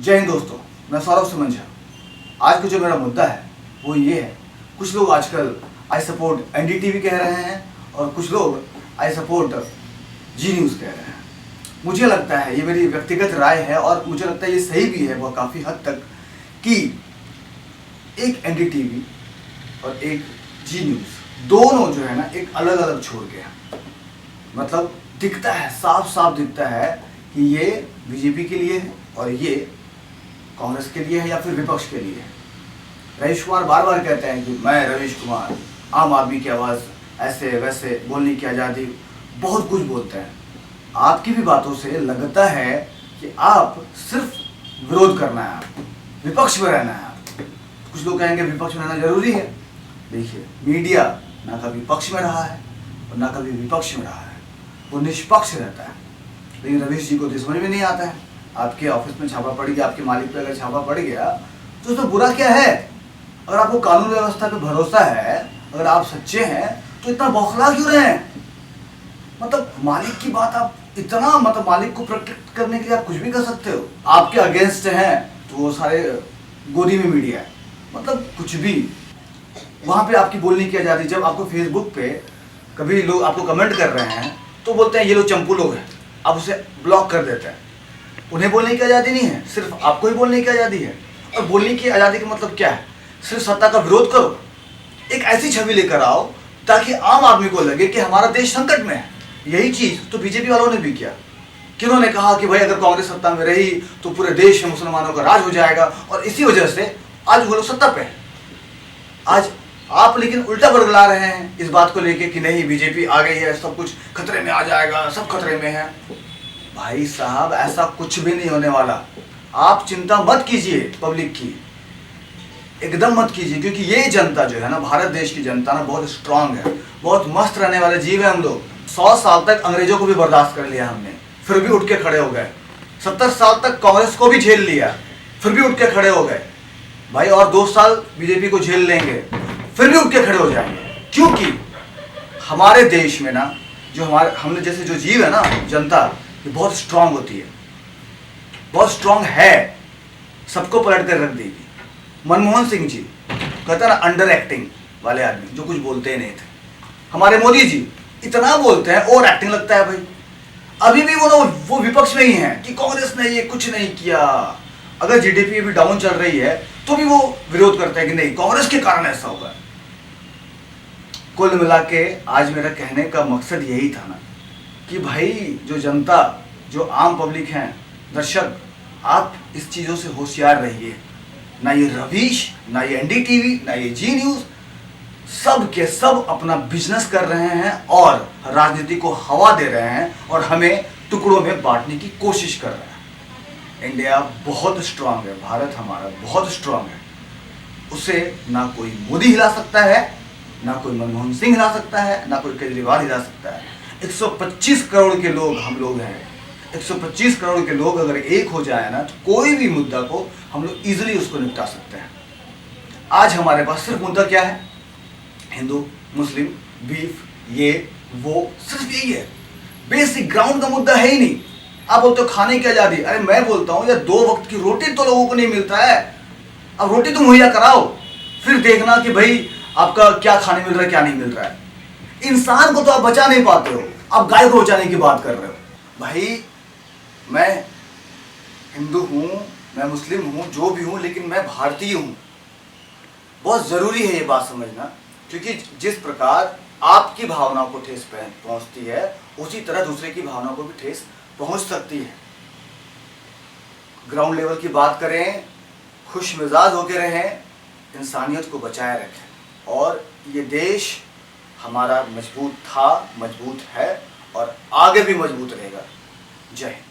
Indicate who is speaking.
Speaker 1: जय हिंद दोस्तों, मैं सौरभ सुमंझा। आज का जो मेरा मुद्दा है वो ये है, कुछ लोग आजकल आई सपोर्ट एनडीटीवी कह रहे हैं और कुछ लोग आई सपोर्ट जी न्यूज़ कह रहे हैं। मुझे लगता है, ये मेरी व्यक्तिगत राय है और मुझे लगता है ये सही भी है वह काफ़ी हद तक, कि एक एनडीटीवी और एक जी न्यूज़ दोनों जो है ना एक अलग अलग छोड़ के हैं। मतलब दिखता है, साफ साफ दिखता है कि ये बीजेपी के लिए है और ये कांग्रेस के लिए है या फिर विपक्ष के लिए है। रवीश कुमार बार बार कहते हैं कि मैं रवीश कुमार, आम आदमी की आवाज़, ऐसे वैसे, बोलने की आज़ादी, बहुत कुछ बोलते हैं। आपकी भी बातों से लगता है कि आप सिर्फ विरोध करना है, आपको विपक्ष में रहना है। कुछ लोग कहेंगे विपक्ष में रहना जरूरी है। देखिए, मीडिया ना कभी पक्ष में रहा है और ना कभी विपक्ष में रहा है, वो निष्पक्ष रहता है। लेकिन रवीश जी को तो समझ में नहीं आता है। आपके ऑफिस में छापा पड़ गया, आपके मालिक पे अगर छापा पड़ गया तो उसमें बुरा क्या है? अगर आपको कानून व्यवस्था पे भरोसा है, अगर आप सच्चे हैं, तो इतना बौखला क्यों रहे हैं? मतलब मालिक की बात आप इतना, मतलब मालिक को प्रोटेक्ट करने के लिए आप कुछ भी कर सकते हो। आपके अगेंस्ट हैं तो वो सारे गोदी में मीडिया है, मतलब कुछ भी। वहां पे आपकी बोलने की आज़ादी। जब आपको फेसबुक पे कभी लोग आपको कमेंट कर रहे हैं तो बोलते हैं ये लोग चंपू लोग हैं, आप उसे ब्लॉक कर देते हैं। उन्हें बोलने की आज़ादी नहीं है, सिर्फ आपको ही बोलने की आज़ादी है। और बोलने की आज़ादी का मतलब क्या है? सिर्फ सत्ता का विरोध करो, एक ऐसी छवि लेकर आओ ताकि आम आदमी को लगे कि हमारा देश संकट में है। यही चीज़ तो बीजेपी वालों ने भी किया। किन्होंने कहा कि भाई अगर कांग्रेस सत्ता में रही तो पूरे देश में मुसलमानों का राज हो जाएगा, और इसी वजह से आज वो लोग सत्ता पे हैं। आज आप लेकिन उल्टा बरगला रहे हैं इस बात को लेके कि नहीं बीजेपी आ गई है, सब कुछ खतरे में आ जाएगा, सब खतरे में है। भाई साहब, ऐसा कुछ भी नहीं होने वाला। आप चिंता मत कीजिए पब्लिक की, एकदम मत कीजिए, क्योंकि ये जनता जो है ना, भारत देश की जनता ना बहुत स्ट्रांग है, बहुत मस्त रहने वाले जीव है हम लोग। 100 साल तक अंग्रेजों को भी बर्दाश्त कर लिया हमने, फिर भी उठ के खड़े हो गए। 70 साल तक कांग्रेस को भी झेल लिया, फिर भी उठ के खड़े हो गए। भाई और 2 साल बीजेपी को झेल लेंगे, फिर भी उठ के खड़े हो जाएंगे। क्योंकि हमारे देश में ना, जो हमने जैसे जो जीव है ना, जनता, ये बहुत स्ट्रांग होती है, बहुत स्ट्रांग है, सबको पलट कर रख देगी। मनमोहन सिंह जी कहते हैं ना, अंडर एक्टिंग वाले आदमी, जो कुछ बोलते ही नहीं थे। हमारे मोदी जी इतना बोलते हैं, ओवर एक्टिंग लगता है भाई। अभी भी वो विपक्ष में ही है कि कांग्रेस ने ये कुछ नहीं किया। अगर जीडीपी भी डाउन चल रही है तो भी वो विरोध करते हैं कि नहीं कांग्रेस के कारण ऐसा होगा। कुल मिला के आज मेरा कहने का मकसद यही था ना, कि भाई जो जनता, जो आम पब्लिक हैं, दर्शक, आप इस चीज़ों से होशियार रहिए। ना ये रवीश, ना ये एनडीटीवी, ना ये जी न्यूज़, सब के सब अपना बिजनेस कर रहे हैं और राजनीति को हवा दे रहे हैं और हमें टुकड़ों में बांटने की कोशिश कर रहे हैं। इंडिया बहुत स्ट्रांग है, भारत हमारा बहुत स्ट्रांग है। उसे ना कोई मोदी हिला सकता है, ना कोई मनमोहन सिंह हिला सकता है, ना कोई केजरीवाल हिला सकता है। 125 करोड़ के लोग हम लोग हैं। 125 करोड़ के लोग अगर एक हो जाए ना, तो कोई भी मुद्दा को हम लोग इजीली उसको निपटा सकते हैं। आज हमारे पास सिर्फ मुद्दा क्या है? हिंदू, मुस्लिम, बीफ, ये वो, सिर्फ यही है। बेसिक ग्राउंड का मुद्दा है ही नहीं। आप बोलते हो खाने की आज़ादी, अरे मैं बोलता हूँ यार, 2 वक्त की रोटी तो लोगों को नहीं मिलता है। अब रोटी तो मुहैया कराओ, फिर देखना कि भाई आपका क्या खाने मिल रहा है, क्या नहीं मिल रहा है। इंसान को तो आप बचा नहीं पाते हो, आप गाय को बचाने की बात कर रहे हो। भाई मैं हिंदू हूँ, मैं मुस्लिम हूँ, जो भी हूँ, लेकिन मैं भारतीय हूँ। बहुत ज़रूरी है ये बात समझना, क्योंकि जिस प्रकार आपकी भावनाओं को ठेस पहुँचती है, उसी तरह दूसरे की भावनाओं को भी ठेस पहुँच सकती है। ग्राउंड लेवल की बात करें, खुश मिजाज होकर रहें, इंसानियत को बचाए रखें, और ये देश हमारा मजबूत था, मजबूत है और आगे भी मजबूत रहेगा। जय हिंद।